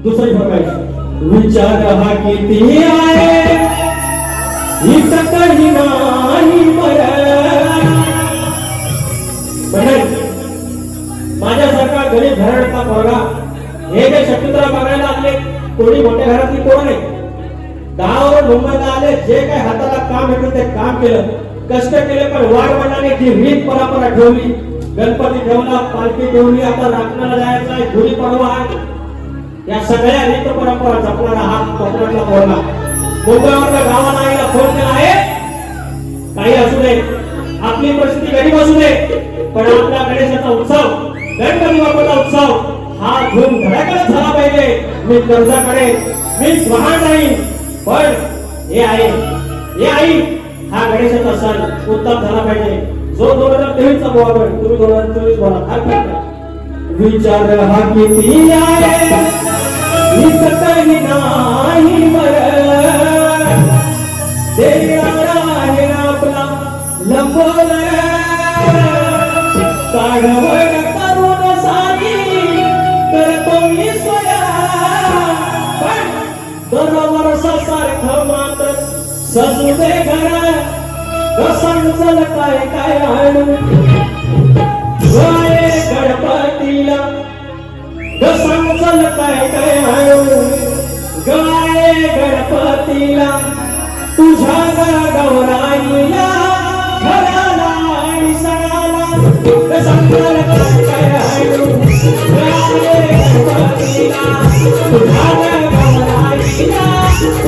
दुसरी फरमाईश विचार हा किती आहे इथं काही नाही माझ्यासारखा गरीब घराण्याचा पोरगा हे जे शकुंतला बघायला आले कोणी मोठ्या घरातली कोण नाही गावावर मुंबईला आले जे काही हाताला काम येतं ते काम केलं कष्ट केले पण वाढवणाने जी रीत परंपरा ठेवली गणपती ठेवला पालखी ठेवली आता राखणाला जायचं आहे गुढीपाडवा आहे या सगळ्या रीत परंपरा जपणारा हा कोकणातला पोरगा मुंबईवरच्या गावाला आईला फोन केला आहे काही असू दे आपली परिस्थिती गरीब असू दे पण आपल्या गणेशाचा उत्सव गणपती बाप्पाचा उत्सव हा धूम धडाक्यात झाला पाहिजे मी कर्जाकडे मी वाहन नाही पण हे आई हा गणेशाचा सण उत्तम झाला पाहिजे जो 2023 चा बोला तुम्ही 2024 बोला काय विचार हा किती आहे इथं काही नाही देणारा आहे आपला लंबोदर काढवण करून सारी करतो मी स्वया पण दरवर्षासारखं मात्र सजू दे घर कसंचल काय काय आणू गाये गणपतीला कसंचल काय काय आणू गाये गणपतीला तुझ्या गौराईला घराला आणि सणाला कसंचल काय काय आणू गाये गणपतीला तुझ्या गौराईला घराला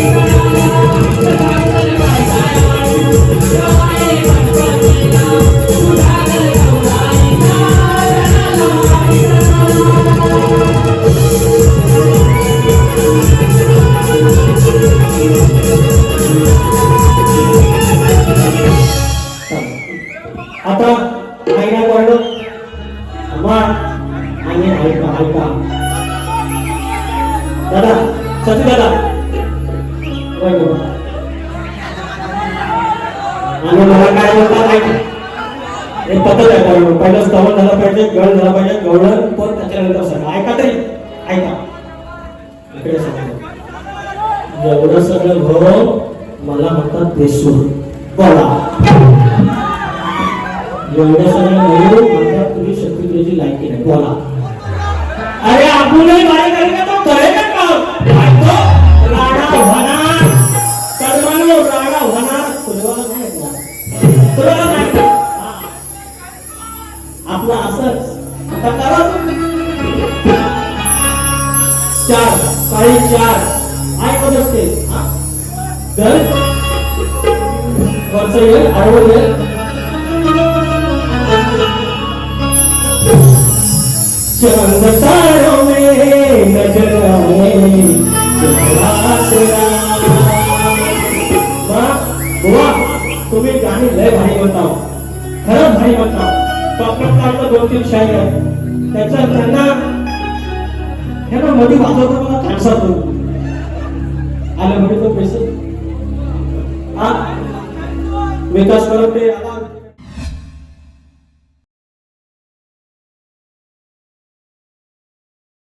आणि सणाला आता आईला पडलो आणि ऐका दादा सती दादा आणि मला काय बोलतात एक पद्धत आहे कारण पहिलं स्तवन झालं पाहिजे गळ झाला पाहिजे गवळण पण त्याच्यानंतर सगळं ऐका तरी ऐका इकडे सगळं एवढं सगळं घोळ मला म्हणतात बेसूर बोला एवढं सगळं घोळ म्हणतात तुम्ही शक्तीची लायकी नाही बोला अरे आपणही बाहेर करेगा तो करेगा काम तो राणा होणार कर्मानो राणा होणार तुला नाही तुला नाही आपला असंच आता करा 4:30 ऐकत असते घर वरचं येईल आडवं येईल चंद तारों में नजर आए तुम्ही गाणी लय भारी म्हणताव खरंच भारी म्हणताव कोकणातला 2-3 शायर आहे त्याच्या त्यांना मध्ये वाजवतो मला खानसा तो आले मध्ये तो पैसे विकास करत